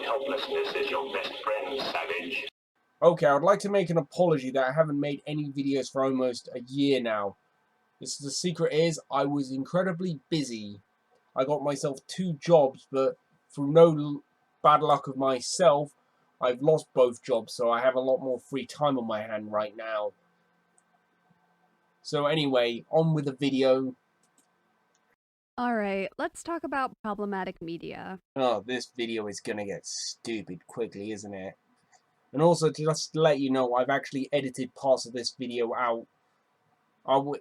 helplessness is your best friend, savage. Okay, I would like to make an apology that I haven't made any videos for almost a year now. The secret is, I was incredibly busy. I got myself 2 jobs, but through no bad luck of myself, I've lost both jobs, so I have a lot more free time on my hand right now. So anyway, on with the video. Alright, let's talk about problematic media. Oh, this video is gonna get stupid quickly, isn't it? And also, just to let you know, I've actually edited parts of this video out.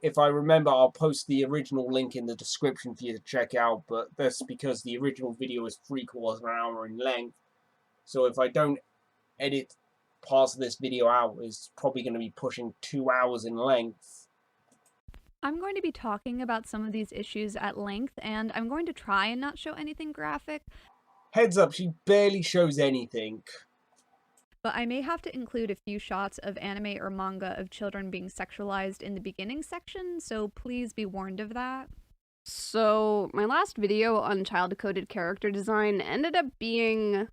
If I remember, I'll post the original link in the description for you to check out, but that's because the original video is 3/4 of an hour in length. So if I don't edit parts of this video out, it's probably going to be pushing 2 hours in length. I'm going to be talking about some of these issues at length, and I'm going to try and not show anything graphic. Heads up, she barely shows anything. But I may have to include a few shots of anime or manga of children being sexualized in the beginning section, so please be warned of that. So, my last video on child-coded character design ended up being...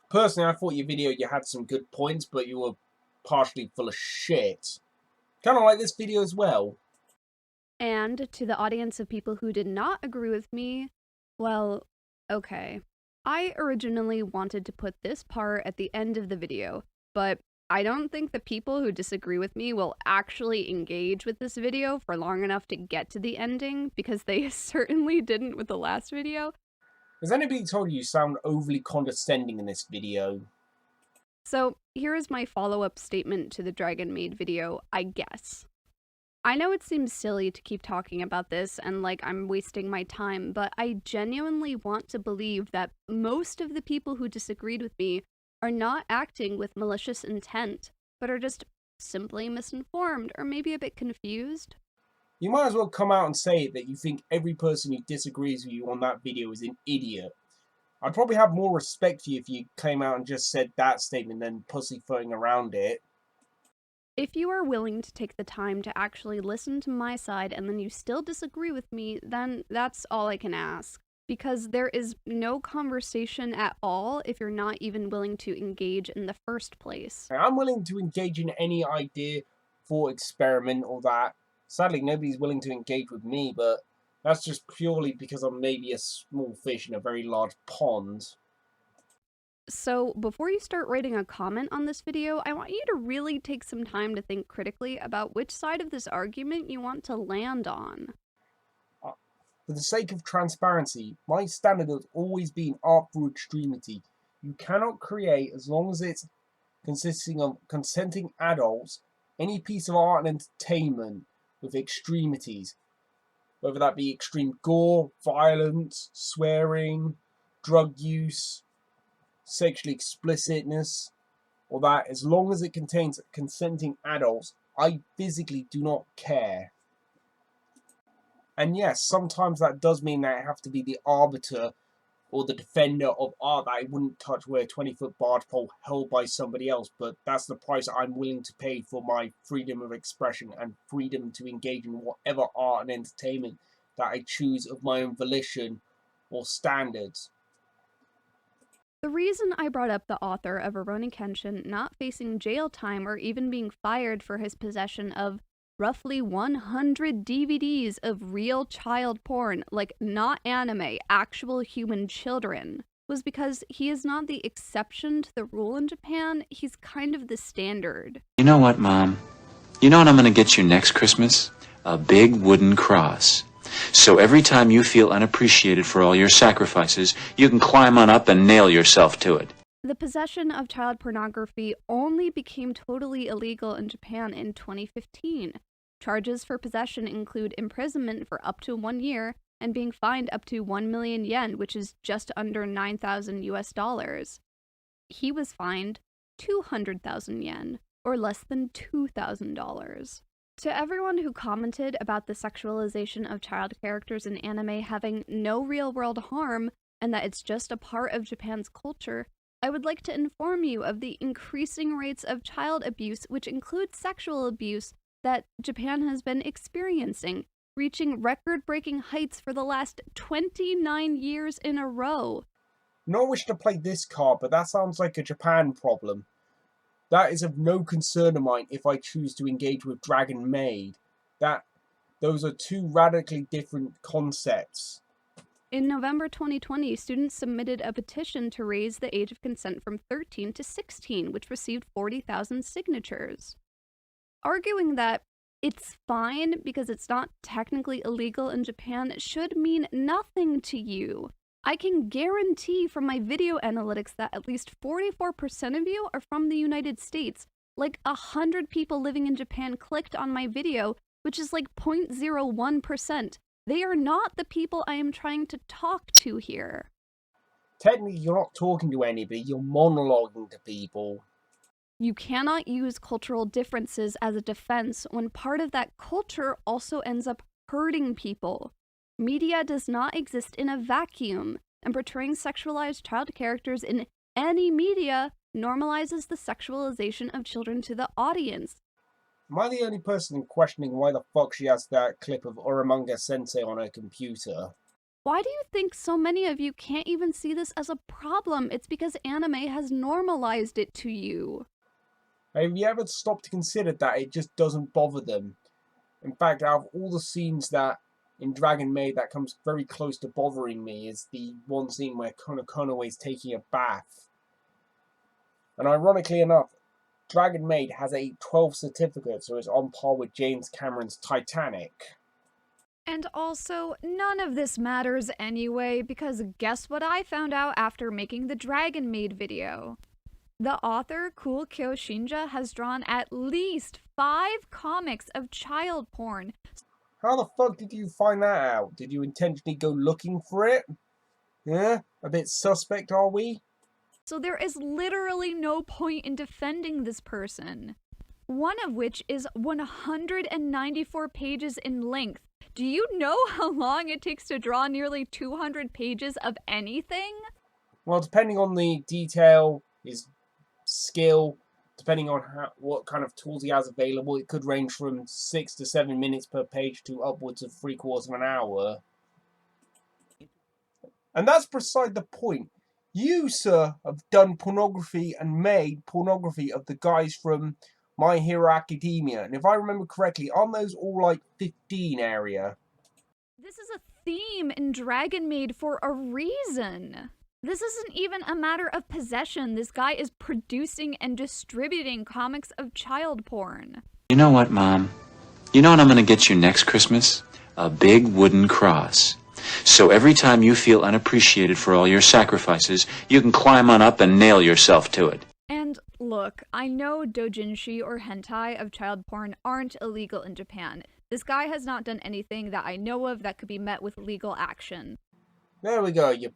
Personally, I thought your video, you had some good points, but you were partially full of shit. Kind of like this video as well. And to the audience of people who did not agree with me, well, okay. I originally wanted to put this part at the end of the video, but I don't think the people who disagree with me will actually engage with this video for long enough to get to the ending, because they certainly didn't with the last video. Has anybody told you sound overly condescending in this video? So, here is my follow-up statement to the Dragon Maid video, I guess. I know it seems silly to keep talking about this and like I'm wasting my time, but I genuinely want to believe that most of the people who disagreed with me are not acting with malicious intent, but are just simply misinformed or maybe a bit confused. You might as well come out and say that you think every person who disagrees with you on that video is an idiot. I'd probably have more respect for you if you came out and just said that statement than pussyfooting around it. If you are willing to take the time to actually listen to my side and then you still disagree with me, then that's all I can ask. Because there is no conversation at all if you're not even willing to engage in the first place. I'm willing to engage in any idea for experiment or that. Sadly, nobody's willing to engage with me, but that's just purely because I'm maybe a small fish in a very large pond. So, before you start writing a comment on this video, I want you to really take some time to think critically about which side of this argument you want to land on. For the sake of transparency, my standard has always been art through extremity. You cannot create, as long as it's consisting of consenting adults, any piece of art and entertainment with extremities. Whether that be extreme gore, violence, swearing, drug use, sexually explicitness, or that, as long as it contains consenting adults, I physically do not care. And yes, sometimes that does mean that I have to be the arbiter or the defender of art that I wouldn't touch with a 20-foot barge pole held by somebody else, but that's the price I'm willing to pay for my freedom of expression and freedom to engage in whatever art and entertainment that I choose of my own volition or standards. The reason I brought up the author of Rurouni Kenshin not facing jail time or even being fired for his possession of roughly 100 DVDs of real child porn, like not anime, actual human children, was because he is not the exception to the rule in Japan, he's kind of the standard. You know what, Mom? You know what I'm gonna get you next Christmas? A big wooden cross. So every time you feel unappreciated for all your sacrifices, you can climb on up and nail yourself to it. The possession of child pornography only became totally illegal in Japan in 2015. Charges for possession include imprisonment for up to 1 year and being fined up to 1 million yen, which is just under 9,000 US dollars. He was fined 200,000 yen, or less than $2,000. To everyone who commented about the sexualization of child characters in anime having no real-world harm and that it's just a part of Japan's culture, I would like to inform you of the increasing rates of child abuse, which includes sexual abuse, that Japan has been experiencing, reaching record-breaking heights for the last 29 years in a row. Not wish to play this card, but that sounds like a Japan problem. That is of no concern of mine if I choose to engage with Dragon Maid. Those are two radically different concepts. In November 2020, students submitted a petition to raise the age of consent from 13 to 16, which received 40,000 signatures, arguing that it's fine because it's not technically illegal in Japan should mean nothing to you. I can guarantee from my video analytics that at least 44% of you are from the United States. Like 100 people living in Japan clicked on my video, which is like 0.01%. They are not the people I am trying to talk to here. Technically, you're not talking to anybody, you're monologuing to people. You cannot use cultural differences as a defense when part of that culture also ends up hurting people. Media does not exist in a vacuum, and portraying sexualized child characters in any media normalizes the sexualization of children to the audience. Am I the only person questioning why the fuck she has that clip of Uramanga Sensei on her computer? Why do you think so many of you can't even see this as a problem? It's because anime has normalized it to you. Have you ever stopped to consider that it just doesn't bother them? In fact, out of all the scenes that in Dragon Maid that comes very close to bothering me is the one scene where Konokono is taking a bath. And ironically enough, Dragon Maid has a 12 certificate, so it's on par with James Cameron's Titanic. And also, none of this matters anyway, because guess what I found out after making the Dragon Maid video? The author, Cool Kyo Shinja, has drawn at least 5 comics of child porn. How the fuck did you find that out? Did you intentionally go looking for it? Yeah? A bit suspect, are we? So there is literally no point in defending this person. One of which is 194 pages in length. Do you know how long it takes to draw nearly 200 pages of anything? Well, depending on the detail, his skill, depending on what kind of tools he has available, it could range from 6 to 7 minutes per page to upwards of 3/4 of an hour. And that's beside the point. You, sir, have done pornography and made pornography of the guys from My Hero Academia. And if I remember correctly, aren't those all like 15 area? This is a theme in Dragon Maid for a reason. This isn't even a matter of possession. This guy is producing and distributing comics of child porn. You know what, Mom? You know what I'm gonna get you next Christmas? A big wooden cross. So every time you feel unappreciated for all your sacrifices, you can climb on up and nail yourself to it. And look, I know doujinshi or hentai of child porn aren't illegal in Japan. This guy has not done anything that I know of that could be met with legal action. There we go. You've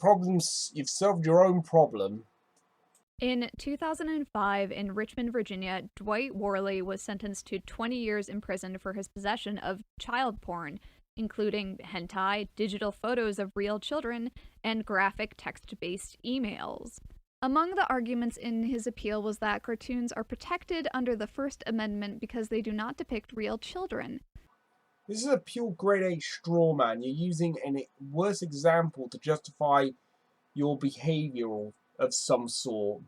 solved your own problem. In 2005, in Richmond, Virginia, Dwight Worley was sentenced to 20 years in prison for his possession of child porn, including hentai, digital photos of real children, and graphic text-based emails. Among the arguments in his appeal was that cartoons are protected under the First Amendment because they do not depict real children. This is a pure grade A straw man. You're using a worse example to justify your behavior of some sort.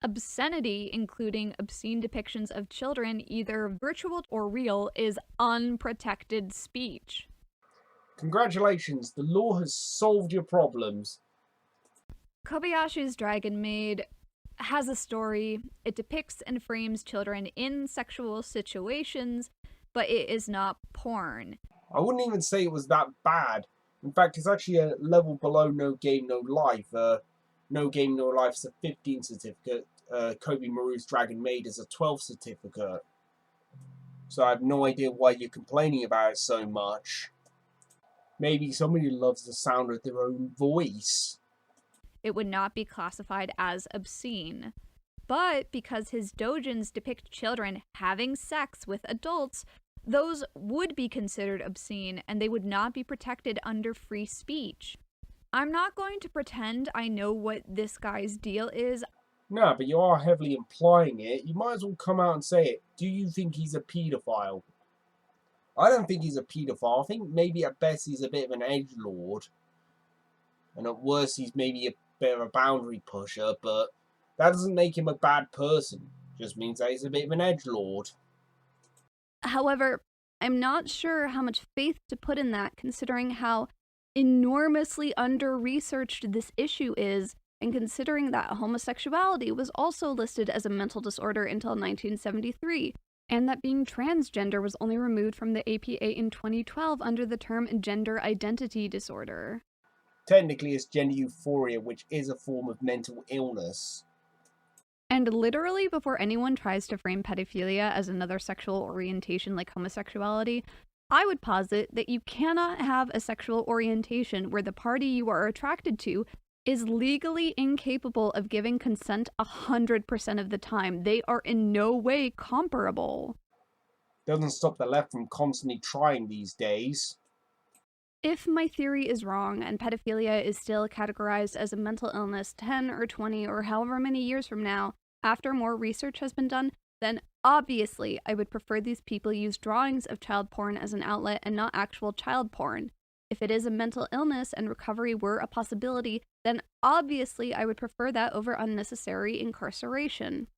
Obscenity, including obscene depictions of children, either virtual or real, is unprotected speech. Congratulations, the law has solved your problems. Kobayashi's Dragon Maid has a story. It depicts and frames children in sexual situations, but it is not porn. I wouldn't even say it was that bad. In fact, it's actually a level below No Game, No Life. No Game, No Life is a 15 certificate. Kobe Maru's Dragon Maid is a 12 certificate. So I have no idea why you're complaining about it so much. Maybe somebody loves the sound of their own voice. It would not be classified as obscene. But because his doujins depict children having sex with adults, those would be considered obscene and they would not be protected under free speech. I'm not going to pretend I know what this guy's deal is. No, but you are heavily implying it. You might as well come out and say it. Do you think he's a paedophile? I don't think he's a paedophile. I think maybe at best he's a bit of an edgelord. And at worst he's maybe a bit of a boundary pusher, but that doesn't make him a bad person. It just means that he's a bit of an edgelord. However, I'm not sure how much faith to put in that, considering how enormously under-researched this issue is, and considering that homosexuality was also listed as a mental disorder until 1973, and that being transgender was only removed from the APA in 2012 under the term gender identity disorder. Technically, it's gender euphoria, which is a form of mental illness. And literally before anyone tries to frame pedophilia as another sexual orientation like homosexuality, I would posit that you cannot have a sexual orientation where the party you are attracted to is legally incapable of giving consent 100% of the time. They are in no way comparable. Doesn't stop the left from constantly trying these days. If my theory is wrong and pedophilia is still categorized as a mental illness 10 or 20 or however many years from now, after more research has been done, then obviously I would prefer these people use drawings of child porn as an outlet and not actual child porn. If it is a mental illness and recovery were a possibility, then obviously I would prefer that over unnecessary incarceration.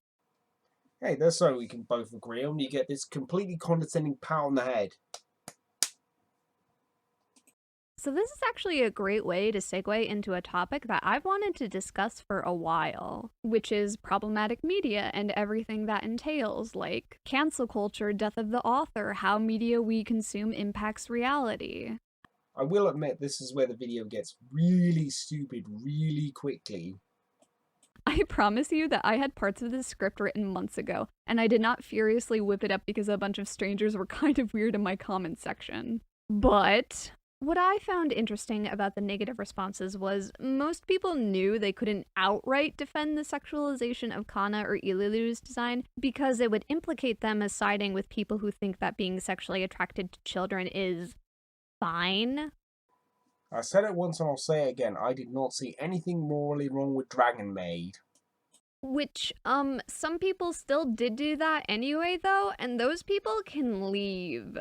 Hey, that's so we can both agree on. You get this completely condescending pat on the head. So this is actually a great way to segue into a topic that I've wanted to discuss for a while, which is problematic media and everything that entails, like cancel culture, death of the author, how media we consume impacts reality. I will admit this is where the video gets really stupid really quickly. I promise you that I had parts of this script written months ago, and I did not furiously whip it up because a bunch of strangers were kind of weird in my comments section. But what I found interesting about the negative responses was most people knew they couldn't outright defend the sexualization of Kana or Ilulu's design because it would implicate them as siding with people who think that being sexually attracted to children is fine. I said it once and I'll say it again. I did not see anything morally wrong with Dragon Maid. Which, some people still did do that anyway, though, and those people can leave.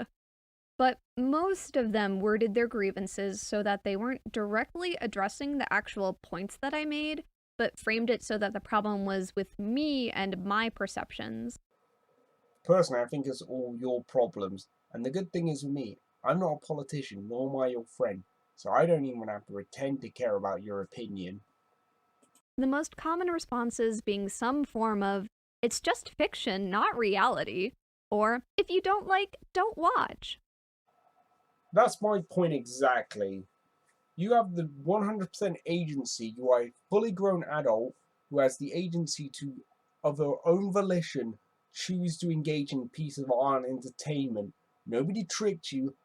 But most of them worded their grievances so that they weren't directly addressing the actual points that I made, but framed it so that the problem was with me and my perceptions. Personally, I think it's all your problems. And the good thing is with me, I'm not a politician, nor am I your friend. So I don't even have to pretend to care about your opinion. The most common responses being some form of, it's just fiction, not reality, or if you don't like, don't watch. That's my point exactly. You have the 100% agency. You are a fully grown adult who has the agency to, of their own volition, choose to engage in a piece of art and entertainment. Nobody tricked you.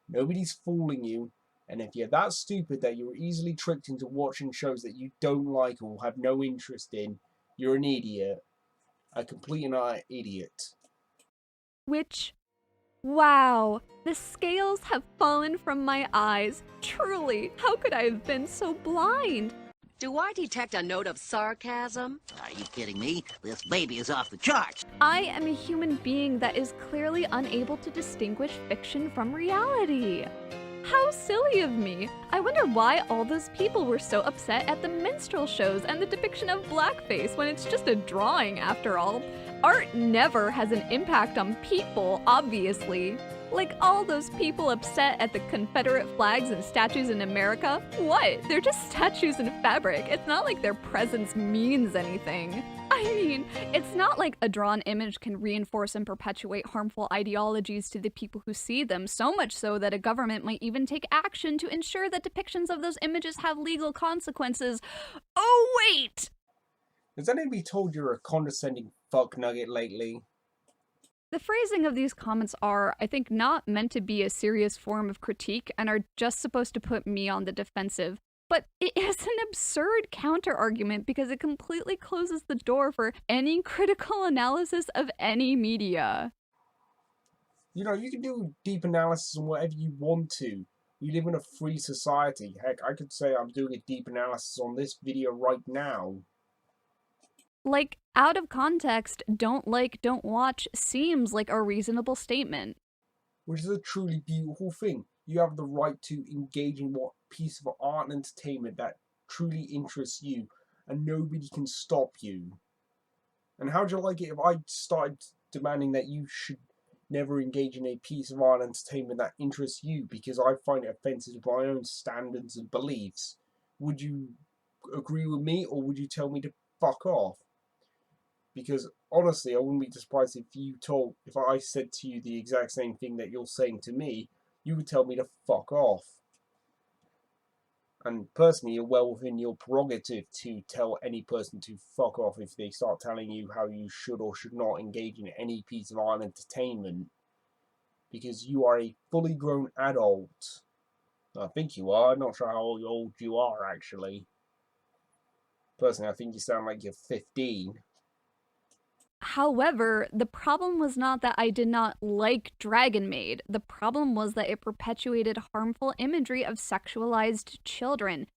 Nobody's fooling you. And if you're that stupid that you're easily tricked into watching shows that you don't like or have no interest in, you're an idiot. A complete and utter idiot. Which, wow, the scales have fallen from my eyes. Truly, how could I have been so blind? Do I detect a note of sarcasm? Are you kidding me? This baby is off the charts. I am a human being that is clearly unable to distinguish fiction from reality. How silly of me! I wonder why all those people were so upset at the minstrel shows and the depiction of blackface when it's just a drawing after all. Art never has an impact on people, obviously. Like all those people upset at the Confederate flags and statues in America? What? They're just statues in fabric. It's not like their presence means anything. I mean, it's not like a drawn image can reinforce and perpetuate harmful ideologies to the people who see them, so much so that a government might even take action to ensure that depictions of those images have legal consequences. Oh, wait! Has anybody told you're a condescending fuck nugget lately? The phrasing of these comments are, I think, not meant to be a serious form of critique and are just supposed to put me on the defensive. But it is an absurd counter-argument because it completely closes the door for any critical analysis of any media. You know, you can do deep analysis on whatever you want to. We live in a free society. Heck, I could say I'm doing a deep analysis on this video right now. Like, out of context, don't like, don't watch seems like a reasonable statement. Which is a truly beautiful thing. You have the right to engage in what piece of art and entertainment that truly interests you, and nobody can stop you. And how'd you like it if I started demanding that you should never engage in a piece of art and entertainment that interests you because I find it offensive to my own standards and beliefs? Would you agree with me, or would you tell me to fuck off? Because honestly, I wouldn't be surprised if I said to you the exact same thing that you're saying to me, you would tell me to fuck off. And personally, you're well within your prerogative to tell any person to fuck off if they start telling you how you should or should not engage in any piece of art and entertainment. Because you are a fully grown adult. I think you are. I'm not sure how old you are, actually. Personally, I think you sound like you're 15. However, the problem was not that I did not like Dragon Maid. The problem was that it perpetuated harmful imagery of sexualized children.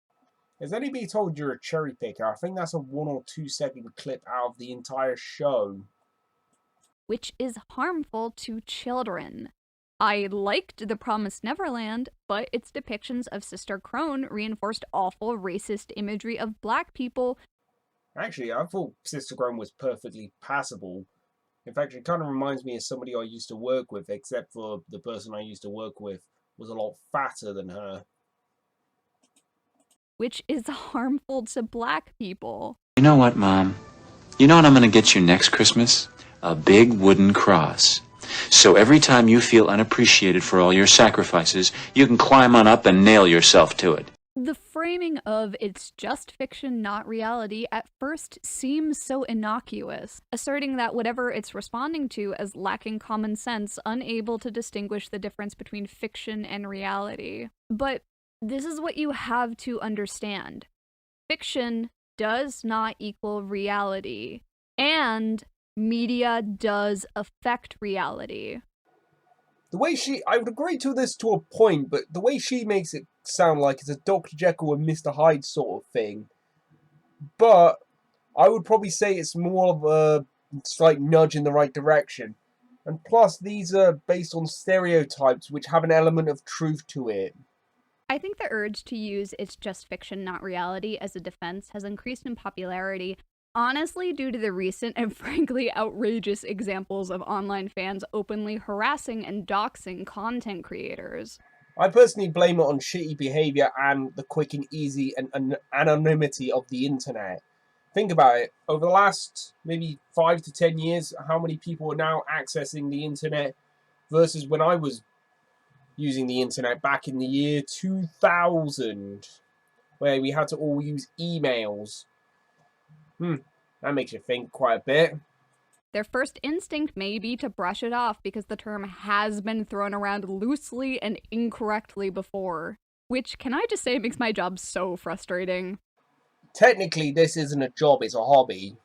Has anybody told you're a cherry picker? I think that's a 1 or 2 second clip out of the entire show. Which is harmful to children. I liked The Promised Neverland, but its depictions of Sister Crone reinforced awful racist imagery of black people. Actually, I thought Sister Crone was perfectly passable. In fact, it kind of reminds me of somebody I used to work with, except for the person I used to work with was a lot fatter than her. Which is harmful to black people. You know what, Mom? You know what I'm going to get you next Christmas? A big wooden cross. So every time you feel unappreciated for all your sacrifices, you can climb on up and nail yourself to it. The framing of "it's just fiction, not reality" at first seems so innocuous, asserting that whatever it's responding to as lacking common sense, unable to distinguish the difference between fiction and reality. But this is what you have to understand. Fiction does not equal reality, and media does affect reality. The way I would agree to this to a point, but the way she makes it sound like it's a Dr. Jekyll and Mr. Hyde sort of thing. But I would probably say it's more of a slight nudge in the right direction. And plus, these are based on stereotypes which have an element of truth to it. I think the urge to use "it's just fiction, not reality" as a defense has increased in popularity, honestly due to the recent and frankly outrageous examples of online fans openly harassing and doxing content creators. I personally blame it on shitty behaviour and the quick and easy and anonymity of the internet. Think about it. Over the last maybe 5 to 10 years, how many people are now accessing the internet versus when I was using the internet back in the year 2000, where we had to all use emails. That makes you think quite a bit. Their first instinct may be to brush it off because the term has been thrown around loosely and incorrectly before. Which, can I just say, makes my job so frustrating. Technically, this isn't a job, it's a hobby.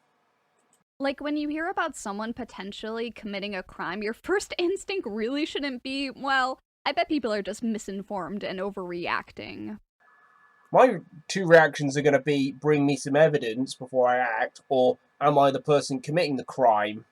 Like, when you hear about someone potentially committing a crime, your first instinct really shouldn't be, well, I bet people are just misinformed and overreacting. My 2 reactions are going to be, bring me some evidence before I act, or am I the person committing the crime?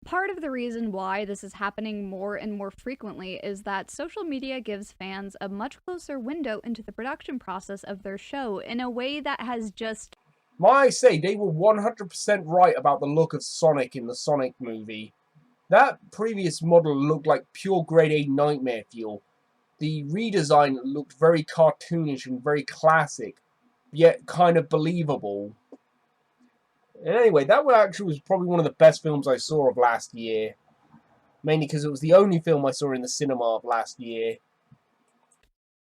Part of the reason why this is happening more and more frequently is that social media gives fans a much closer window into the production process of their show in a way that has just... Might I say, they were 100% right about the look of Sonic in the Sonic movie. That previous model looked like pure grade A nightmare fuel. The redesign looked very cartoonish and very classic, yet kind of believable. And anyway, that actually was probably one of the best films I saw of last year. Mainly because it was the only film I saw in the cinema of last year.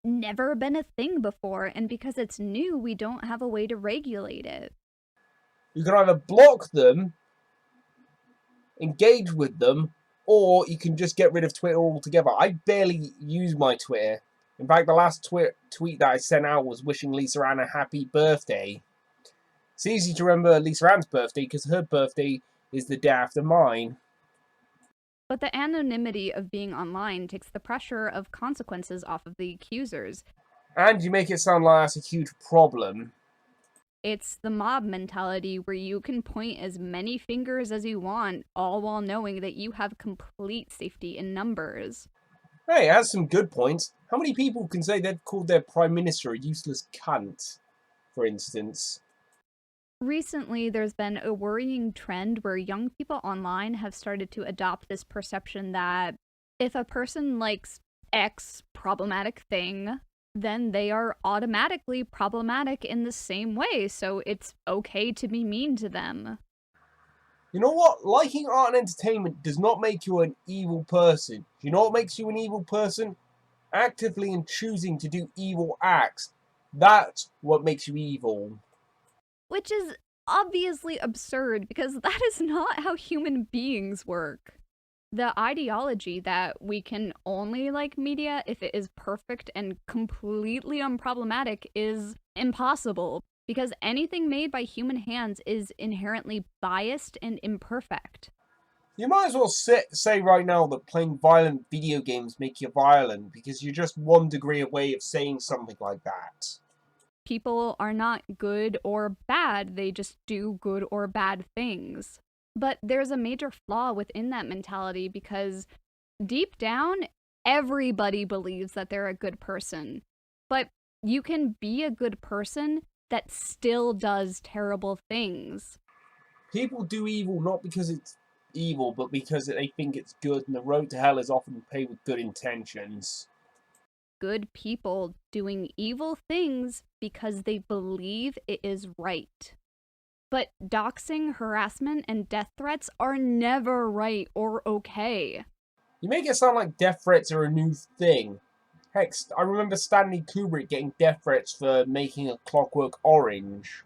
Never been a thing before, and because it's new, we don't have a way to regulate it. You can either block them, engage with them, or you can just get rid of Twitter altogether. I barely use my Twitter. In fact, the last tweet that I sent out was wishing Lisa Ann a happy birthday. It's easy to remember Lisa Ann's birthday because her birthday is the day after mine. But the anonymity of being online takes the pressure of consequences off of the accusers. And you make it sound like that's a huge problem. It's the mob mentality where you can point as many fingers as you want, all while knowing that you have complete safety in numbers. Hey, it has some good points. How many people can say they've called their prime minister a useless cunt, for instance? Recently, there's been a worrying trend where young people online have started to adopt this perception that if a person likes X problematic thing, then they are automatically problematic in the same way, so it's okay to be mean to them. You know what? Liking art and entertainment does not make you an evil person. You know what makes you an evil person? Actively and choosing to do evil acts. That's what makes you evil. Which is obviously absurd because that is not how human beings work. The ideology that we can only like media if it is perfect and completely unproblematic is impossible, because anything made by human hands is inherently biased and imperfect. You might as well say right now that playing violent video games make you violent, because you're just one degree away of saying something like that. People are not good or bad, they just do good or bad things. But there's a major flaw within that mentality because deep down, everybody believes that they're a good person. But you can be a good person that still does terrible things. People do evil not because it's evil, but because they think it's good, and the road to hell is often paved with good intentions. Good people doing evil things because they believe it is right. But doxing, harassment, and death threats are never right or okay. You make it sound like death threats are a new thing. Heck, I remember Stanley Kubrick getting death threats for making A Clockwork Orange.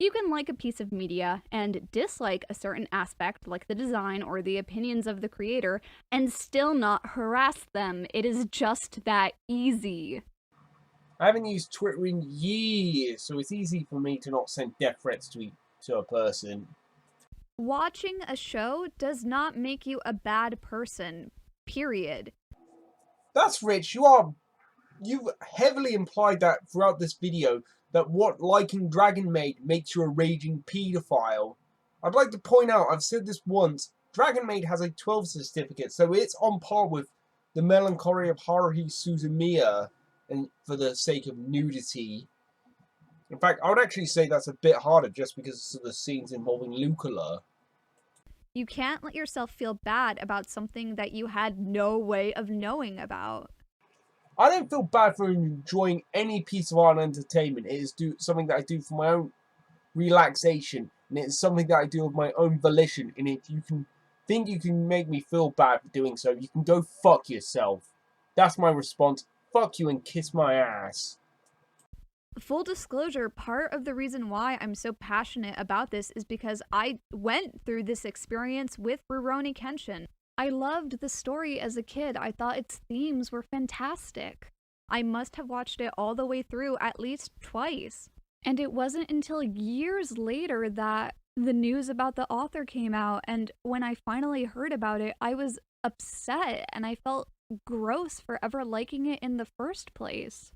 You can like a piece of media and dislike a certain aspect, like the design or the opinions of the creator, and still not harass them. It is just that easy. I haven't used Twitter in years, so it's easy for me to not send death threats to a person. Watching a show does not make you a bad person, period. That's Rich, you've heavily implied that throughout this video, that what liking Dragon Maid makes you a raging paedophile. I'd like to point out, I've said this once, Dragon Maid has a 12 certificate, so it's on par with the melancholy of Haruhi Suzumiya, and for the sake of nudity. In fact, I would actually say that's a bit harder just because of the scenes involving Lucula. You can't let yourself feel bad about something that you had no way of knowing about. I don't feel bad for enjoying any piece of art and entertainment. It is something that I do for my own relaxation, and it's something that I do of my own volition. And if you think you can make me feel bad for doing so, you can go fuck yourself. That's my response. Fuck you and kiss my ass. Full disclosure, part of the reason why I'm so passionate about this is because I went through this experience with Rurouni Kenshin. I loved the story as a kid. I thought its themes were fantastic. I must have watched it all the way through at least twice. And it wasn't until years later that the news about the author came out, and when I finally heard about it, I was upset and I felt gross for ever liking it in the first place.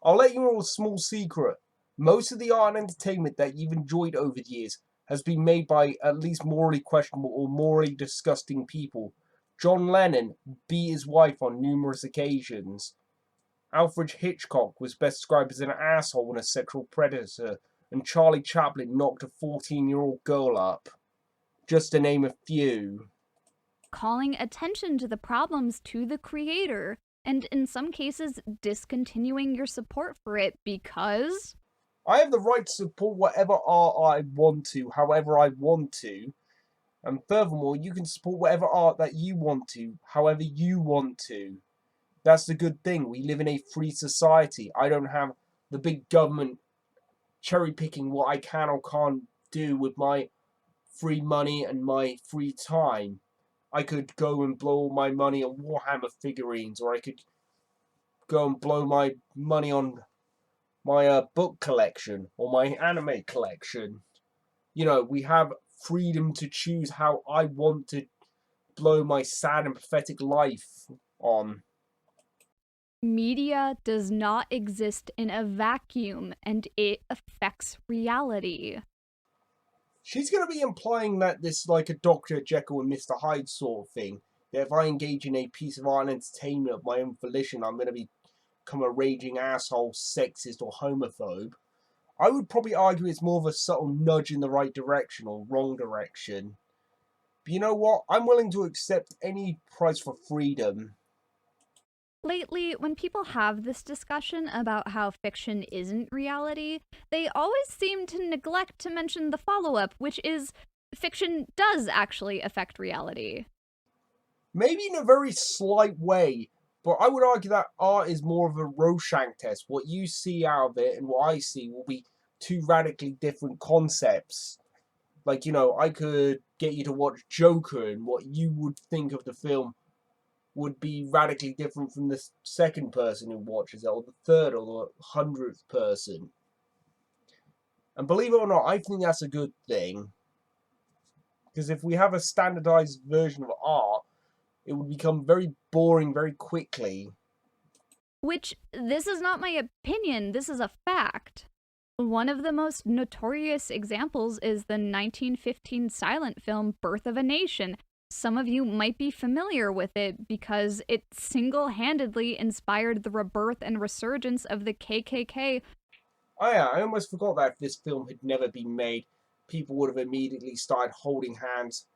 I'll let you know a small secret. Most of the art and entertainment that you've enjoyed over the years has been made by at least morally questionable or morally disgusting people. John Lennon beat his wife on numerous occasions. Alfred Hitchcock was best described as an asshole and a sexual predator, and Charlie Chaplin knocked a 14-year-old girl up. Just to name a few. Calling attention to the problems to the creator, and in some cases discontinuing your support for it because I have the right to support whatever art I want to, however I want to. And furthermore, you can support whatever art that you want to, however you want to. That's the good thing. We live in a free society. I don't have the big government cherry picking what I can or can't do with my free money and my free time. I could go and blow all my money on Warhammer figurines, or I could go and blow my money on my book collection or my anime collection. You know, we have freedom to choose how I want to blow my sad and pathetic life on. Media does not exist in a vacuum, and it affects reality. She's going to be implying that this like a Dr. Jekyll and Mr. Hyde sort of thing. That if I engage in a piece of art and entertainment of my own volition, I'm going to become a raging asshole, sexist, or homophobe. I would probably argue it's more of a subtle nudge in the right direction or wrong direction. But you know what? I'm willing to accept any price for freedom. Lately, when people have this discussion about how fiction isn't reality, they always seem to neglect to mention the follow-up, which is fiction does actually affect reality. Maybe in a very slight way, but I would argue that art is more of a Rorschach test. What you see out of it and what I see will be two radically different concepts. Like, you know, I could get you to watch Joker, and what you would think of the film would be radically different from the second person who watches it, or the third, or the 100th person. And believe it or not, I think that's a good thing. Because if we have a standardized version of art, it would become very boring very quickly. Which, this is not my opinion, this is a fact. One of the most notorious examples is the 1915 silent film Birth of a Nation. Some of you might be familiar with it because it single-handedly inspired the rebirth and resurgence of the KKK. Oh yeah, I almost forgot that if this film had never been made, people would have immediately started holding hands,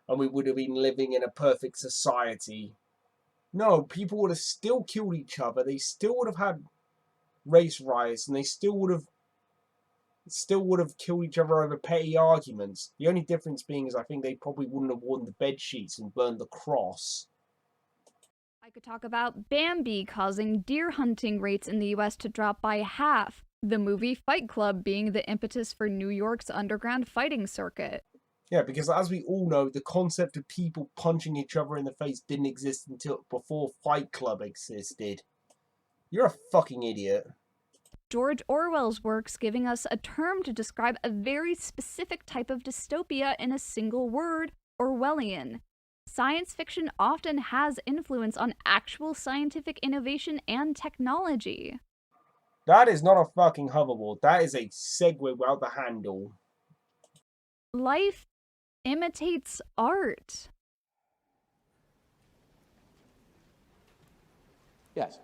and we would have been living in a perfect society. No, people would have still killed each other, they still would have had race riots, and they still would have killed each other over petty arguments. The only difference being is I think they probably wouldn't have worn the bed sheets and burned the cross. I could talk about Bambi causing deer hunting rates in the US to drop by half, the movie Fight Club being the impetus for New York's underground fighting circuit. Yeah, because as we all know, the concept of people punching each other in the face didn't exist until before Fight Club existed. You're a fucking idiot. George Orwell's works giving us a term to describe a very specific type of dystopia in a single word, Orwellian. Science fiction often has influence on actual scientific innovation and technology. That is not a fucking hoverboard. That is a Segway without the handle. Life imitates art. Yes.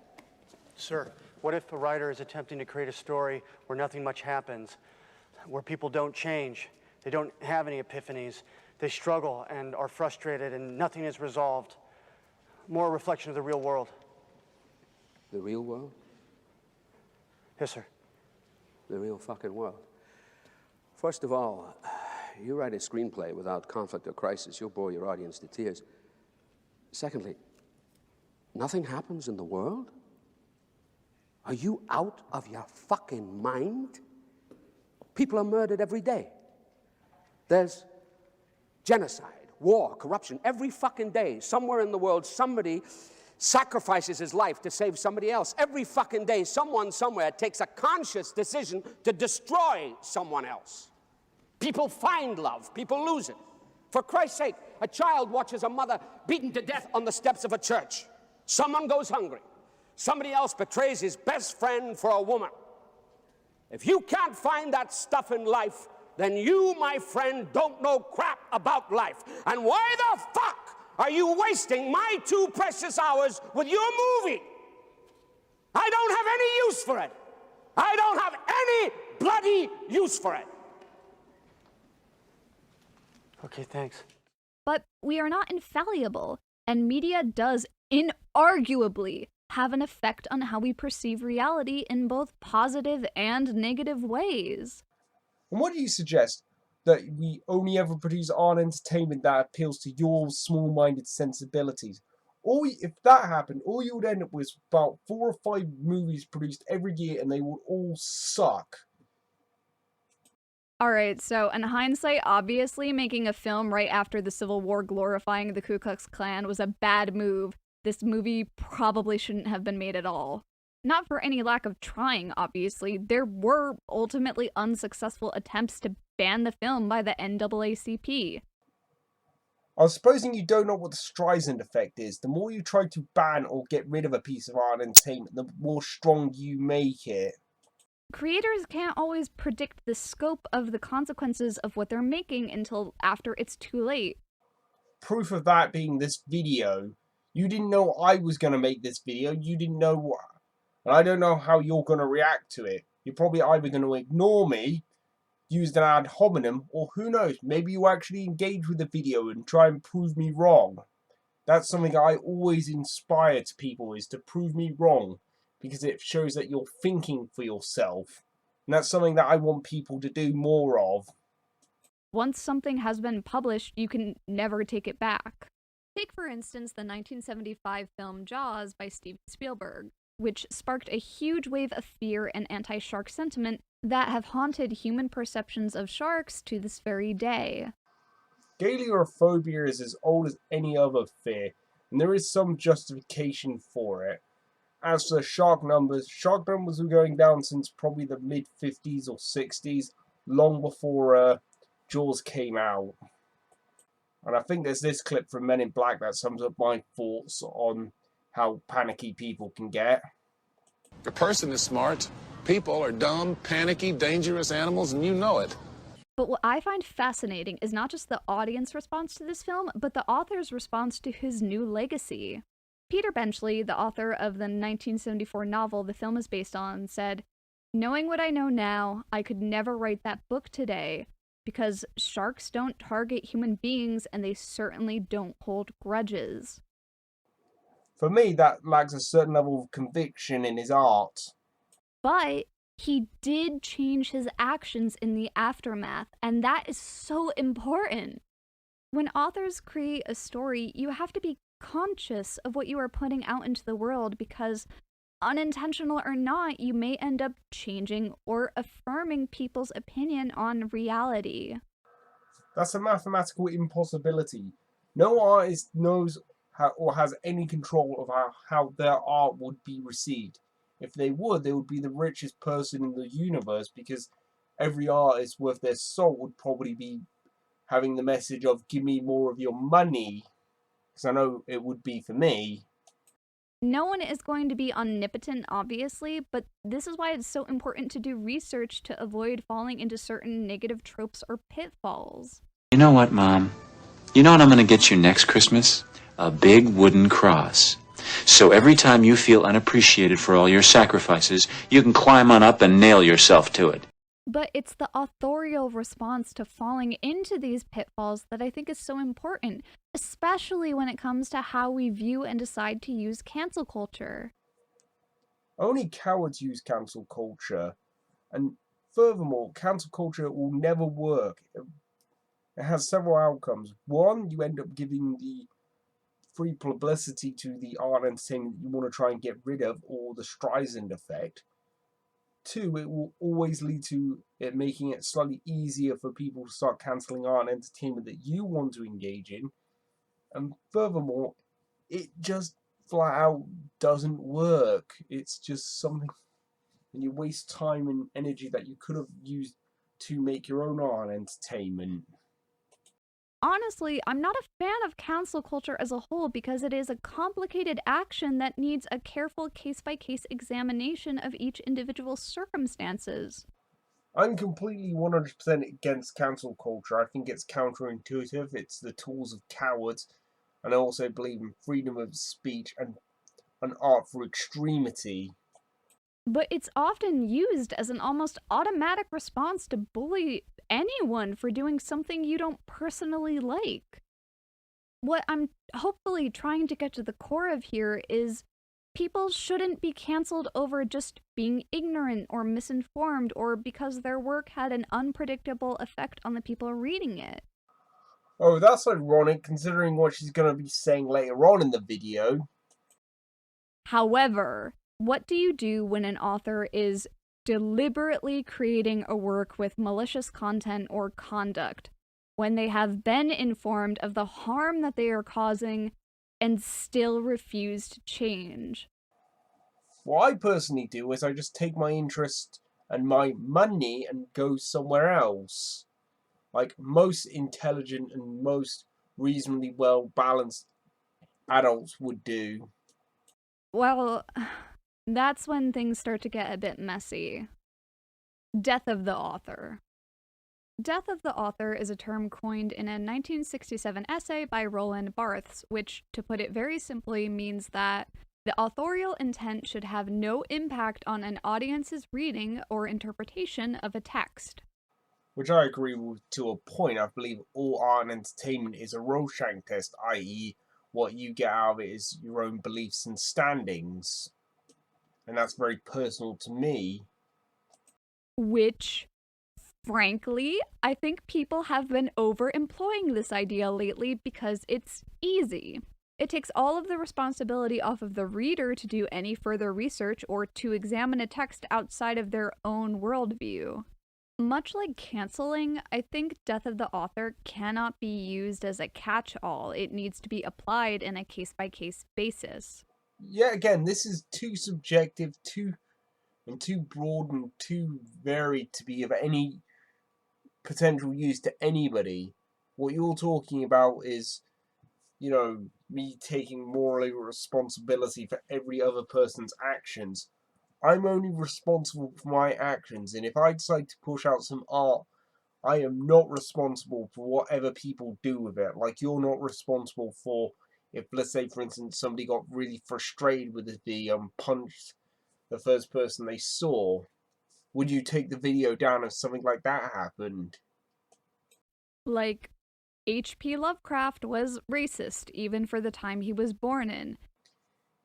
Sir, what if a writer is attempting to create a story where nothing much happens, where people don't change, they don't have any epiphanies, they struggle and are frustrated and nothing is resolved? More a reflection of the real world. The real world? Yes, sir. The real fucking world. First of all, you write a screenplay without conflict or crisis, you'll bore your audience to tears. Secondly, nothing happens in the world? Are you out of your fucking mind? People are murdered every day. There's genocide, war, corruption. Every fucking day, somewhere in the world, somebody sacrifices his life to save somebody else. Every fucking day, someone somewhere takes a conscious decision to destroy someone else. People find love, people lose it. For Christ's sake, a child watches a mother beaten to death on the steps of a church. Someone goes hungry. Somebody else betrays his best friend for a woman. If you can't find that stuff in life, then you, my friend, don't know crap about life. And why the fuck are you wasting my 2 precious hours with your movie? I don't have any use for it. I don't have any bloody use for it. Okay, thanks. But we are not infallible, and media does inarguably have an effect on how we perceive reality in both positive and negative ways. And what do you suggest? That we only ever produce art and entertainment that appeals to your small-minded sensibilities? Or if that happened, all you would end up with is about 4 or 5 movies produced every year and they would all suck. Alright, so in hindsight, obviously making a film right after the Civil War glorifying the Ku Klux Klan was a bad move. This movie probably shouldn't have been made at all. Not for any lack of trying, obviously. There were ultimately unsuccessful attempts to ban the film by the NAACP. I'm supposing you don't know what the Streisand effect is. The more you try to ban or get rid of a piece of art and entertainment, the more strong you make it. Creators can't always predict the scope of the consequences of what they're making until after it's too late. Proof of that being this video. You didn't know I was going to make this video. You didn't know what. And I don't know how you're going to react to it. You're probably either going to ignore me, use an ad hominem, or who knows, maybe you actually engage with the video and try and prove me wrong. That's something I always inspire to people, is to prove me wrong, because it shows that you're thinking for yourself. And that's something that I want people to do more of. Once something has been published, you can never take it back. Take, for instance, the 1975 film Jaws by Steven Spielberg, which sparked a huge wave of fear and anti-shark sentiment that have haunted human perceptions of sharks to this very day. Galeophobia is as old as any other fear, and there is some justification for it. As for shark numbers were going down since probably the mid-50s or 60s, long before Jaws came out. And I think there's this clip from Men in Black that sums up my thoughts on how panicky people can get. A person is smart. People are dumb, panicky, dangerous animals, and you know it. But what I find fascinating is not just the audience response to this film, but the author's response to his new legacy. Peter Benchley, the author of the 1974 novel the film is based on, said, "Knowing what I know now, I could never write that book today, because sharks don't target human beings and they certainly don't hold grudges." For me, that lacks a certain level of conviction in his art. But he did change his actions in the aftermath, and that is so important. When authors create a story, you have to be conscious of what you are putting out into the world, because unintentional or not, you may end up changing or affirming people's opinion on reality. That's a mathematical impossibility. No artist knows how, or has any control of how their art would be received. If they would be the richest person in the universe, because every artist worth their salt would probably be having the message of "give me more of your money," because I know it would be for me. No one is going to be omnipotent, obviously, but this is why it's so important to do research to avoid falling into certain negative tropes or pitfalls. You know what, Mom? You know what I'm going to get you next Christmas? A big wooden cross. So every time you feel unappreciated for all your sacrifices, you can climb on up and nail yourself to it. But it's the authorial response to falling into these pitfalls that I think is so important, especially when it comes to how we view and decide to use cancel culture. Only cowards use cancel culture, and furthermore, cancel culture will never work. It has several outcomes. One, you end up giving the free publicity to the art and entertainment you want to try and get rid of, or the Streisand effect. Two, it will always lead to it making it slightly easier for people to start cancelling art and entertainment that you want to engage in. And furthermore, it just flat out doesn't work. It's just something, and you waste time and energy that you could have used to make your own art and entertainment. Honestly, I'm not a fan of cancel culture as a whole because it is a complicated action that needs a careful case-by-case examination of each individual's circumstances. I'm completely 100% against cancel culture. I think it's counterintuitive. It's the tools of cowards. And I also believe in freedom of speech and an art for extremity. But it's often used as an almost automatic response to bully anyone for doing something you don't personally like. What I'm hopefully trying to get to the core of here is people shouldn't be canceled over just being ignorant or misinformed, or because their work had an unpredictable effect on the people reading it. Oh, that's ironic considering what she's going to be saying later on in the video. However, what do you do when an author is deliberately creating a work with malicious content or conduct, when they have been informed of the harm that they are causing and still refuse to change? What I personally do is I just take my interest and my money and go somewhere else. Like most intelligent and most reasonably well balanced adults would do. Well, that's when things start to get a bit messy. Death of the author. Death of the author is a term coined in a 1967 essay by Roland Barthes, which, to put it very simply, means that the authorial intent should have no impact on an audience's reading or interpretation of a text. Which I agree with to a point. I believe all art and entertainment is a Rorschach test, i.e., what you get out of it is your own beliefs and standings. And that's very personal to me. Which, frankly, I think people have been over-employing this idea lately because it's easy. It takes all of the responsibility off of the reader to do any further research or to examine a text outside of their own worldview. Much like canceling, I think death of the author cannot be used as a catch-all. It needs to be applied in a case-by-case basis. Yeah, again, this is too subjective, too broad and too varied to be of any potential use to anybody. What you're talking about is, me taking moral responsibility for every other person's actions. I'm only responsible for my actions, and if I decide to push out some art, I am not responsible for whatever people do with it. Like, you're not responsible for if, let's say, for instance, somebody got really frustrated with the punched the first person they saw. Would you take the video down if something like that happened? Like, H.P. Lovecraft was racist, even for the time he was born in.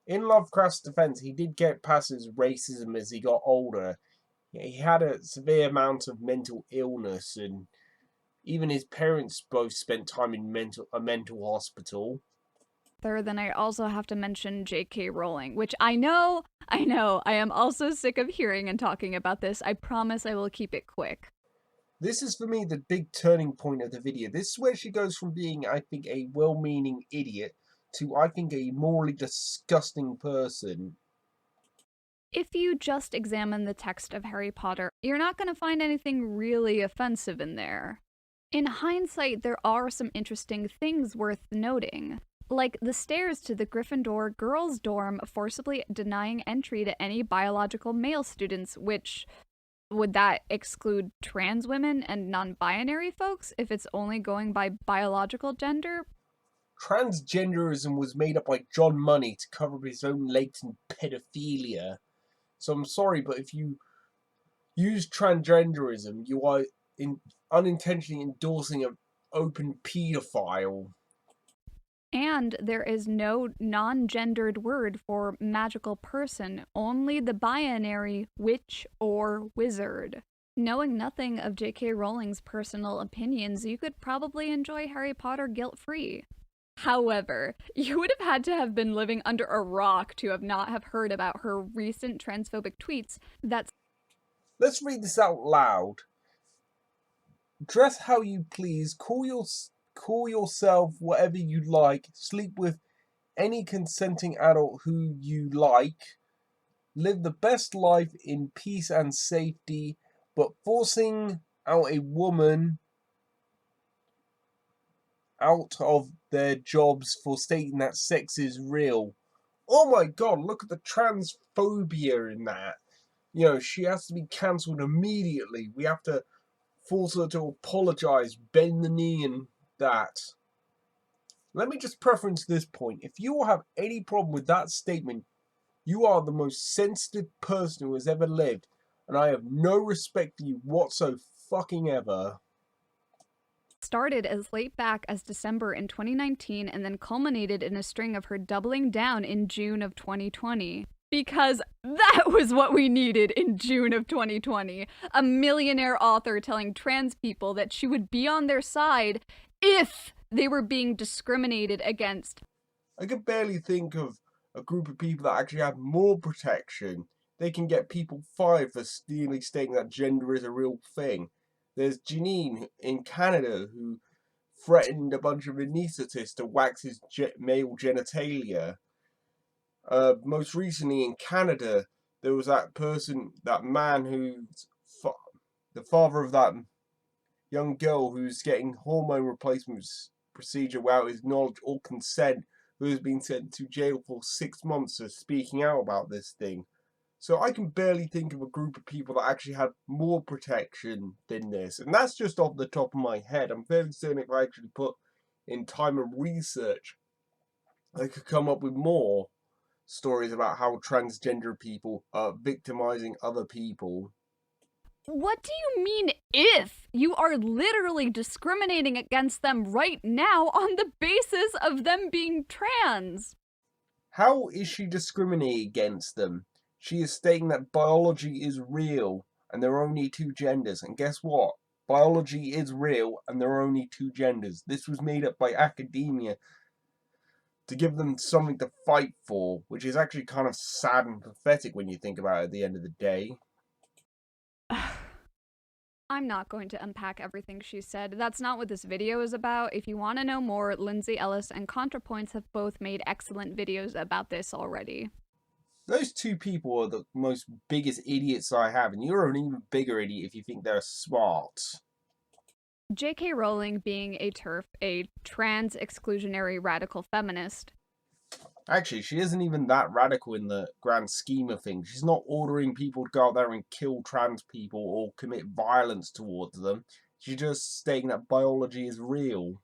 In Lovecraft's defense, he did get past his racism as he got older. He had a severe amount of mental illness, and even his parents both spent time in a mental hospital. Then I also have to mention J.K. Rowling, which I know, I am also sick of hearing and talking about this. I promise I will keep it quick. This is, for me, the big turning point of the video. This is where she goes from being, I think, a well-meaning idiot to, I think, a morally disgusting person. If you just examine the text of Harry Potter, you're not going to find anything really offensive in there. In hindsight, there are some interesting things worth noting. Like the stairs to the Gryffindor girls' dorm forcibly denying entry to any biological male students, which, would that exclude trans women and non-binary folks if it's only going by biological gender? Transgenderism was made up by John Money to cover up his own latent pedophilia. So I'm sorry, but if you use transgenderism, you are unintentionally endorsing an open pedophile. And there is no non-gendered word for magical person, only the binary witch or wizard. Knowing nothing of J.K. Rowling's personal opinions, you could probably enjoy Harry Potter guilt-free. However, you would have had to have been living under a rock to have not have heard about her recent transphobic tweets that... Let's read this out loud. Dress how you please, call yourself whatever you like, sleep with any consenting adult who you like, live the best life in peace and safety, but forcing out a woman out of their jobs for stating that sex is real. Oh my god, look at the transphobia in that. She has to be cancelled immediately. We have to force her to apologise, bend the knee and that. Let me just preference this point. If you have any problem with that statement, you are the most sensitive person who has ever lived, and I have no respect for you whatsoever. Started as late back as December in 2019 and then culminated in a string of her doubling down in June of 2020. Because that was what we needed in June of 2020. A millionaire author telling trans people that she would be on their side if they were being discriminated against. I could barely think of a group of people that actually have more protection. They can get people fired for stating that gender is a real thing. There's Janine in Canada who threatened a bunch of anaesthetists to wax his male genitalia. Most recently in Canada, there was that man who's the father of that young girl who's getting hormone replacements procedure without his knowledge or consent, who has been sent to jail for 6 months for speaking out about this thing. So I can barely think of a group of people that actually had more protection than this. And that's just off the top of my head. I'm fairly certain if I actually put in time and research, I could come up with more stories about how transgender people are victimizing other people. What do you mean if? You are literally discriminating against them right now on the basis of them being trans. How is she discriminating against them? She is stating that biology is real and there are only two genders. And guess what? Biology is real and there are only two genders. This was made up by academia to give them something to fight for, which is actually kind of sad and pathetic when you think about it at the end of the day. I'm not going to unpack everything she said. That's not what this video is about. If you want to know more, Lindsay Ellis and ContraPoints have both made excellent videos about this already. Those two people are the most biggest idiots I have, and you're an even bigger idiot if you think they're smart. J.K. Rowling being a TERF, a trans exclusionary radical feminist. Actually, she isn't even that radical in the grand scheme of things. She's not ordering people to go out there and kill trans people or commit violence towards them. She's just stating that biology is real.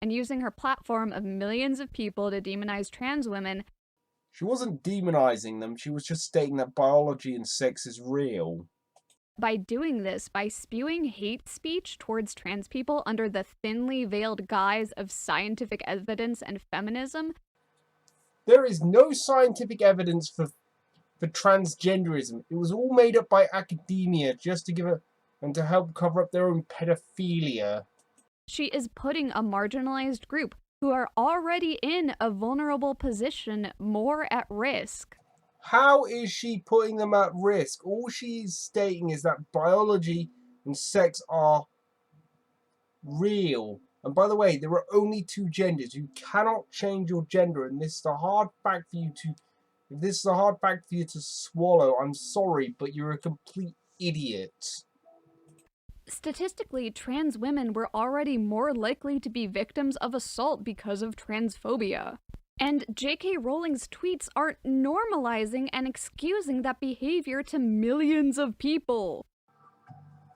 And using her platform of millions of people to demonize trans women. She wasn't demonizing them, she was just stating that biology and sex is real. By doing this, by spewing hate speech towards trans people under the thinly veiled guise of scientific evidence and feminism, there is no scientific evidence for transgenderism. It was all made up by academia just to give it and to help cover up their own pedophilia. She is putting a marginalized group who are already in a vulnerable position more at risk. How is she putting them at risk? All she's stating is that biology and sex are real. And by the way, there are only two genders. You cannot change your gender, and this is a hard fact for you to... If this is a hard fact for you to swallow, I'm sorry, but you're a complete idiot. Statistically, trans women were already more likely to be victims of assault because of transphobia. And J.K. Rowling's tweets are normalizing and excusing that behavior to millions of people.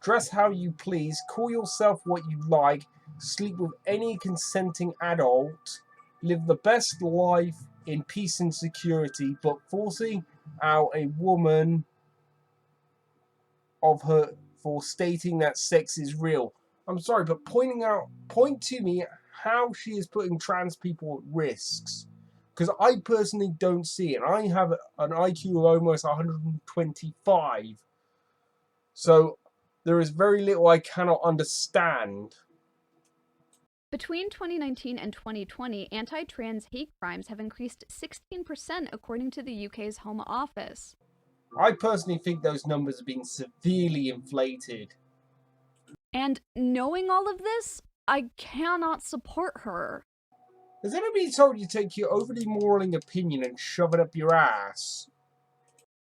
Dress how you please, call yourself what you like, sleep with any consenting adult, live the best life in peace and security, but forcing out a woman of her for stating that sex is real. I'm sorry, but point to me how she is putting trans people at risks. Because I personally don't see it. I have an IQ of almost 125. So there is very little I cannot understand. Between 2019 and 2020, anti-trans hate crimes have increased 16% according to the UK's Home Office. I personally think those numbers are being severely inflated. And knowing all of this, I cannot support her. Has anybody told you to take your overly moraling opinion and shove it up your ass?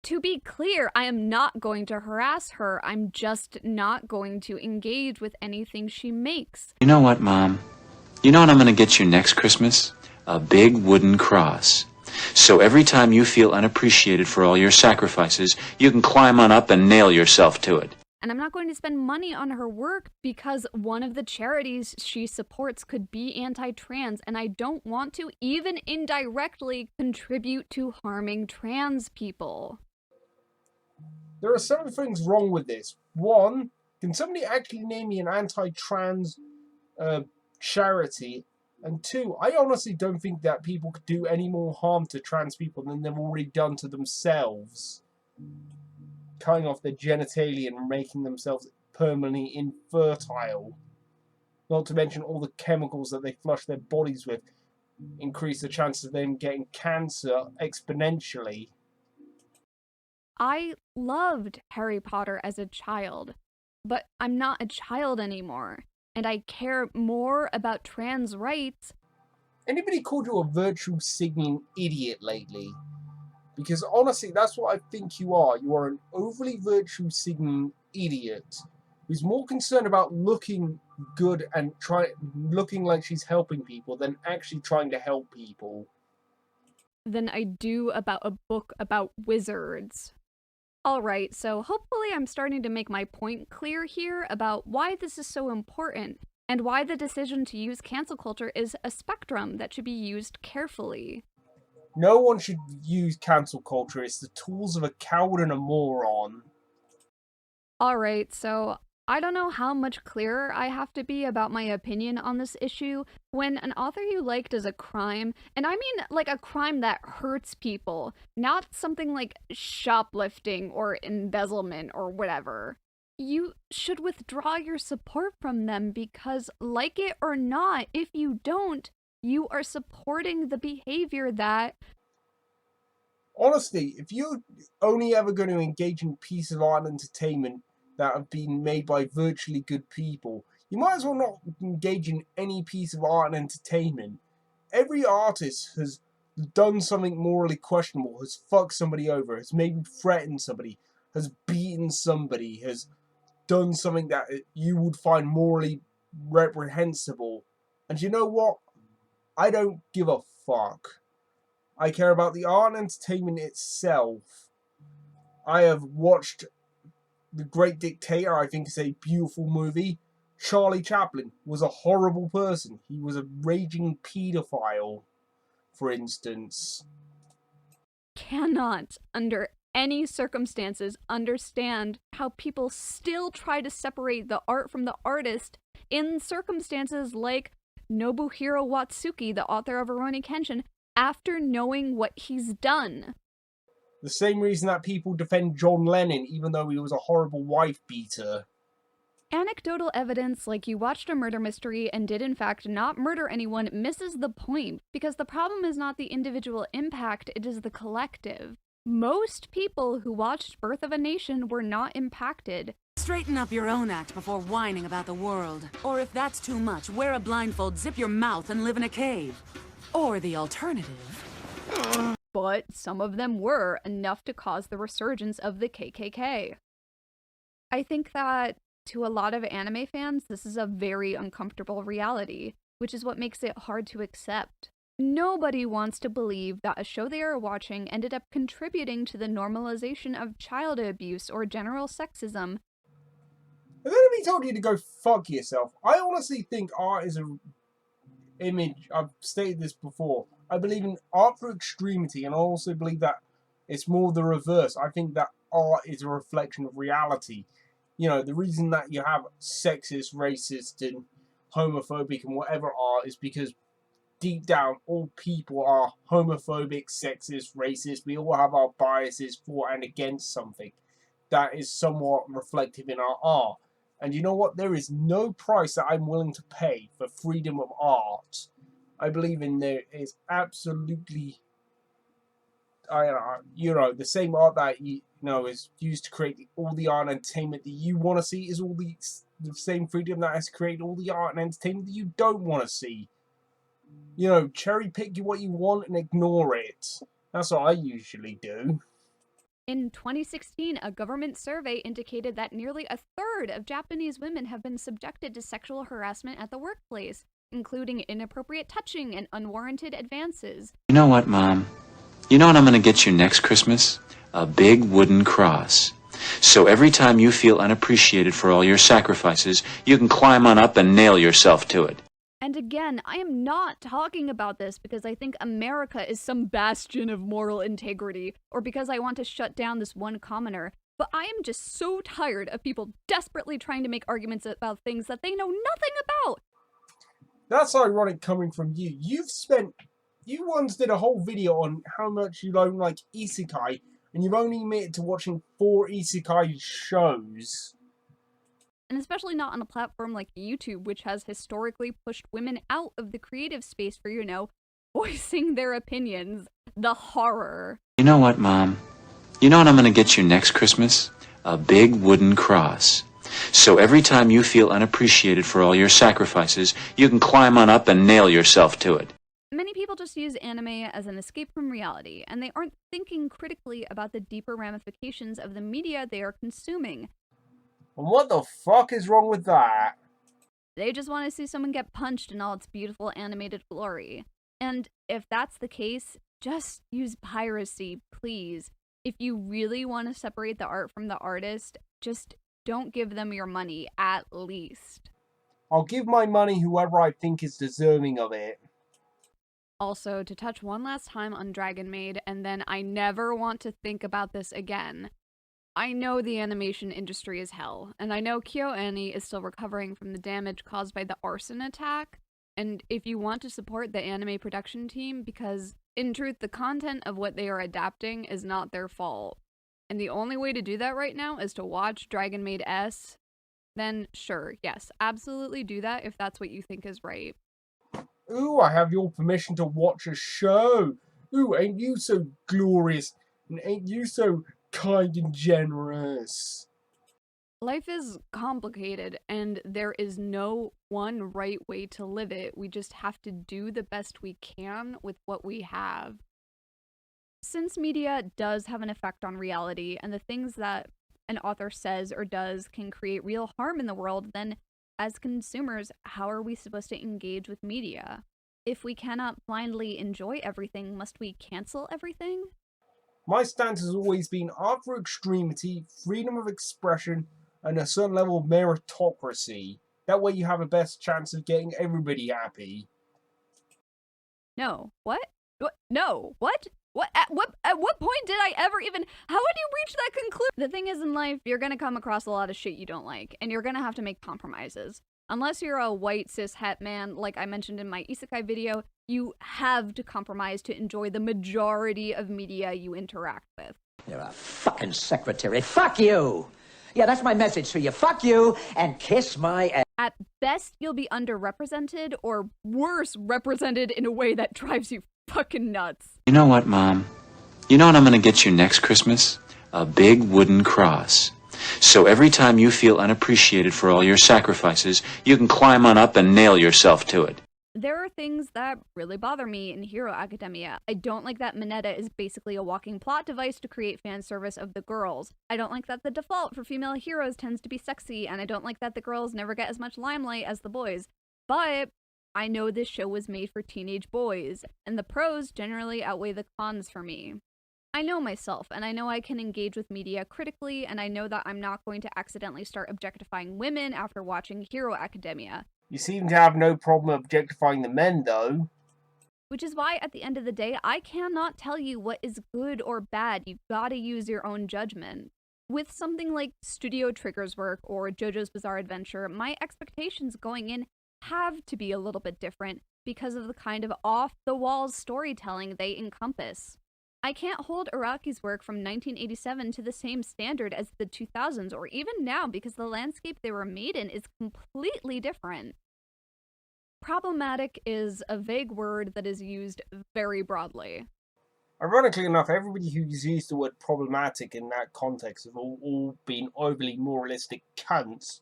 To be clear, I am not going to harass her. I'm just not going to engage with anything she makes. You know what, Mom? You know what I'm going to get you next Christmas? A big wooden cross. So every time you feel unappreciated for all your sacrifices, you can climb on up and nail yourself to it. And I'm not going to spend money on her work because one of the charities she supports could be anti-trans, and I don't want to even indirectly contribute to harming trans people. There are several things wrong with this. One, can somebody actually name me an anti-trans charity? And two, I honestly don't think that people could do any more harm to trans people than they've already done to themselves. Cutting off their genitalia and making themselves permanently infertile. Not to mention all the chemicals that they flush their bodies with increase the chances of them getting cancer exponentially. I loved Harry Potter as a child, but I'm not a child anymore, and I care more about trans rights. Anybody called you a virtue signaling idiot lately? Because honestly, that's what I think you are. You are an overly virtue signaling idiot. who's more concerned about looking good and looking like she's helping people than actually trying to help people. Than I do about a book about wizards. Alright, so hopefully I'm starting to make my point clear here about why this is so important, and why the decision to use cancel culture is a spectrum that should be used carefully. No one should use cancel culture. It's the tools of a coward and a moron. Alright, so I don't know how much clearer I have to be about my opinion on this issue when an author you like does a crime, and I mean like a crime that hurts people, not something like shoplifting or embezzlement or whatever. You should withdraw your support from them because, like it or not, if you don't, you are supporting the behavior that... Honestly, if you're only ever going to engage in pieces of art and entertainment that have been made by virtually good people, you might as well not engage in any piece of art and entertainment. Every artist has done something morally questionable, has fucked somebody over, has maybe threatened somebody, has beaten somebody, has done something that you would find morally reprehensible. And you know what? I don't give a fuck. I care about the art and entertainment itself. I have watched The Great Dictator. I think it's a beautiful movie. Charlie Chaplin was a horrible person. He was a raging pedophile, for instance. Cannot, under any circumstances, understand how people still try to separate the art from the artist in circumstances like Nobuhiro Watsuki, the author of Rurouni Kenshin, after knowing what he's done. The same reason that people defend John Lennon, even though he was a horrible wife beater. Anecdotal evidence like you watched a murder mystery and did in fact not murder anyone misses the point, because the problem is not the individual impact, it is the collective. Most people who watched Birth of a Nation were not impacted. Straighten up your own act before whining about the world. Or if that's too much, wear a blindfold, zip your mouth, and live in a cave. Or the alternative... But some of them were enough to cause the resurgence of the KKK. I think that to a lot of anime fans, this is a very uncomfortable reality, which is what makes it hard to accept. Nobody wants to believe that a show they are watching ended up contributing to the normalization of child abuse or general sexism. If anybody told you to go fuck yourself, I honestly think art is an image. I've stated this before. I believe in art for extremity, and I also believe that it's more the reverse. I think that art is a reflection of reality. You know, the reason that you have sexist, racist, and homophobic and whatever art is because deep down, all people are homophobic, sexist, racist. We all have our biases for and against something. That is somewhat reflective in our art. And you know what? There is no price that I'm willing to pay for freedom of art. I believe in there is absolutely, the same art that is used to create all the art and entertainment that you want to see is all the same freedom that has created all the art and entertainment that you don't want to see. You know, cherry pick what you want and ignore it. That's what I usually do. In 2016, a government survey indicated that nearly a third of Japanese women have been subjected to sexual harassment at the workplace, including inappropriate touching and unwarranted advances. You know what, Mom? You know what I'm going to get you next Christmas? A big wooden cross. So every time you feel unappreciated for all your sacrifices, you can climb on up and nail yourself to it. And again, I am not talking about this because I think America is some bastion of moral integrity, or because I want to shut down this one commenter, but I am just so tired of people desperately trying to make arguments about things that they know nothing about. That's ironic coming from you. You once did a whole video on how much you don't like isekai, and you've only admitted to watching 4 isekai shows. And especially not on a platform like YouTube, which has historically pushed women out of the creative space for, voicing their opinions. The horror. You know what, Mom? You know what I'm going to get you next Christmas? A big wooden cross. So every time you feel unappreciated for all your sacrifices, you can climb on up and nail yourself to it. Many people just use anime as an escape from reality, and they aren't thinking critically about the deeper ramifications of the media they are consuming. And what the fuck is wrong with that? They just want to see someone get punched in all its beautiful animated glory. And if that's the case, just use piracy, please. If you really want to separate the art from the artist, just don't give them your money, at least. I'll give my money whoever I think is deserving of it. Also, to touch one last time on Dragon Maid, and then I never want to think about this again. I know the animation industry is hell, and I know KyoAni is still recovering from the damage caused by the arson attack, and if you want to support the anime production team, because in truth, the content of what they are adapting is not their fault, and the only way to do that right now is to watch Dragon Maid S, then sure, yes, absolutely do that if that's what you think is right. Ooh, I have your permission to watch a show. Ooh, ain't you so glorious, and ain't you so kind and generous? Life is complicated, and there is no one right way to live it. We just have to do the best we can with what we have. Since media does have an effect on reality, and the things that an author says or does can create real harm in the world, then as consumers, how are we supposed to engage with media? If we cannot blindly enjoy everything, must we cancel everything? My stance has always been art for extremity, freedom of expression, and a certain level of meritocracy. That way you have a best chance of getting everybody happy. No. What? No. What? At what point did I ever even... How would you reach that conclusion? The thing is, in life, you're gonna come across a lot of shit you don't like, and you're gonna have to make compromises. Unless you're a white cis-het man, like I mentioned in my isekai video, you have to compromise to enjoy the majority of media you interact with. You're a fucking secretary. Fuck you! Yeah, that's my message to you. Fuck you, and kiss my ass. At best, you'll be underrepresented, or worse, represented in a way that drives you fucking nuts. You know what, Mom? You know what I'm gonna get you next Christmas? A big wooden cross. So every time you feel unappreciated for all your sacrifices, you can climb on up and nail yourself to it. There are things that really bother me in Hero Academia. I don't like that Mineta is basically a walking plot device to create fan service of the girls. I don't like that the default for female heroes tends to be sexy, and I don't like that the girls never get as much limelight as the boys. But I know this show was made for teenage boys, and the pros generally outweigh the cons for me. I know myself, and I know I can engage with media critically, and I know that I'm not going to accidentally start objectifying women after watching Hero Academia. You seem to have no problem objectifying the men, though. Which is why, at the end of the day, I cannot tell you what is good or bad. You've got to use your own judgment. With something like Studio Trigger's work or JoJo's Bizarre Adventure, my expectations going in have to be a little bit different because of the kind of off-the-walls storytelling they encompass. I can't hold Araki's work from 1987 to the same standard as the 2000s or even now because the landscape they were made in is completely different. Problematic is a vague word that is used very broadly. Ironically enough, everybody who's used the word problematic in that context have all been overly moralistic cunts.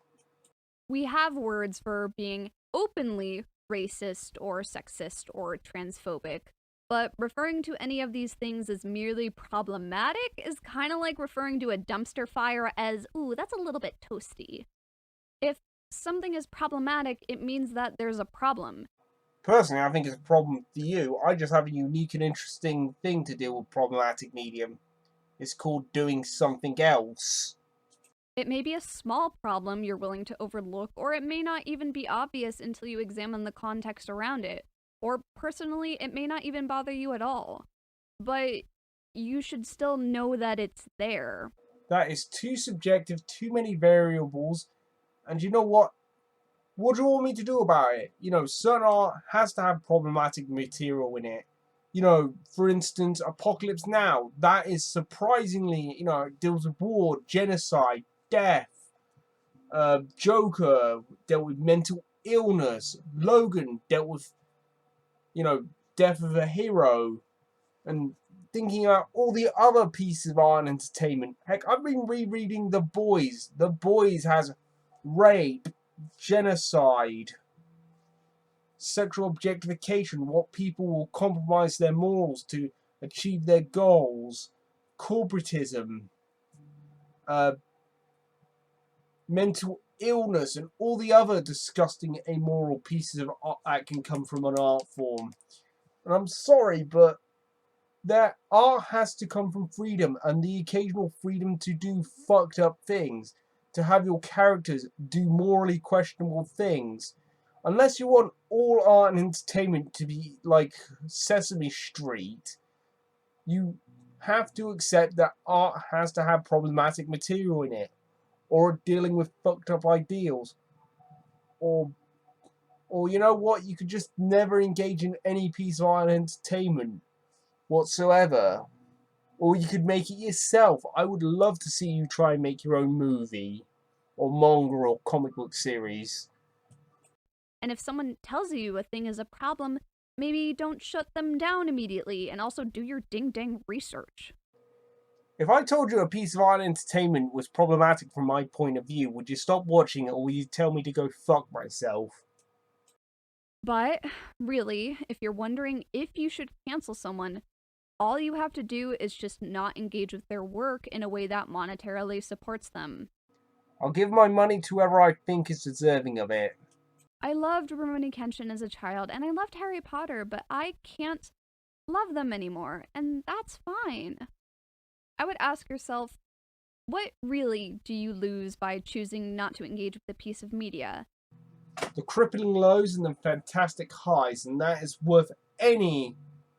We have words for being openly racist or sexist or transphobic, but referring to any of these things as merely problematic is kind of like referring to a dumpster fire as, ooh, that's a little bit toasty. If something is problematic, it means that there's a problem. Personally, I think it's a problem for you. I just have a unique and interesting thing to deal with problematic medium. It's called doing something else. It may be a small problem you're willing to overlook, or it may not even be obvious until you examine the context around it. Or personally, it may not even bother you at all. But you should still know that it's there. That is too subjective, too many variables, and you know what? What do you want me to do about it? You know, certain art has to have problematic material in it. You know, for instance, Apocalypse Now, that is surprisingly, you know, it deals with war, genocide, death. Joker dealt with mental illness. Logan dealt with, you know, death of a hero. And thinking about all the other pieces of art and entertainment. Heck, I've been rereading The Boys. The Boys has rape, genocide, sexual objectification, what people will compromise their morals to achieve their goals, corporatism, mental illness, and all the other disgusting, amoral pieces of art that can come from an art form. And I'm sorry, but that art has to come from freedom, and the occasional freedom to do fucked up things, to have your characters do morally questionable things. Unless you want all art and entertainment to be like Sesame Street, you have to accept that art has to have problematic material in it, or dealing with fucked up ideals, or you know what, you could just never engage in any piece of art and entertainment whatsoever. Or you could make it yourself. I would love to see you try and make your own movie, or manga, or comic book series. And if someone tells you a thing is a problem, maybe don't shut them down immediately, and also do your ding-dang research. If I told you a piece of art and entertainment was problematic from my point of view, would you stop watching it, or would you tell me to go fuck myself? But, really, if you're wondering if you should cancel someone, all you have to do is just not engage with their work in a way that monetarily supports them. I'll give my money to whoever I think is deserving of it. I loved Rurouni Kenshin as a child, and I loved Harry Potter, but I can't love them anymore, and that's fine. I would ask yourself, what really do you lose by choosing not to engage with a piece of media? The crippling lows and the fantastic highs, and that is worth any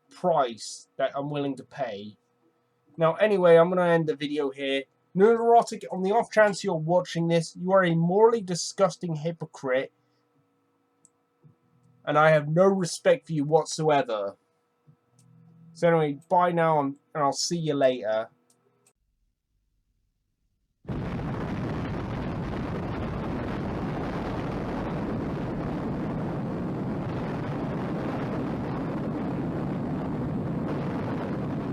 price that I'm willing to pay. Now, anyway, I'm going to end the video here. Neurotic, on the off chance you're watching this, you are a morally disgusting hypocrite, and I have no respect for you whatsoever. So anyway, bye now, and I'll see you later.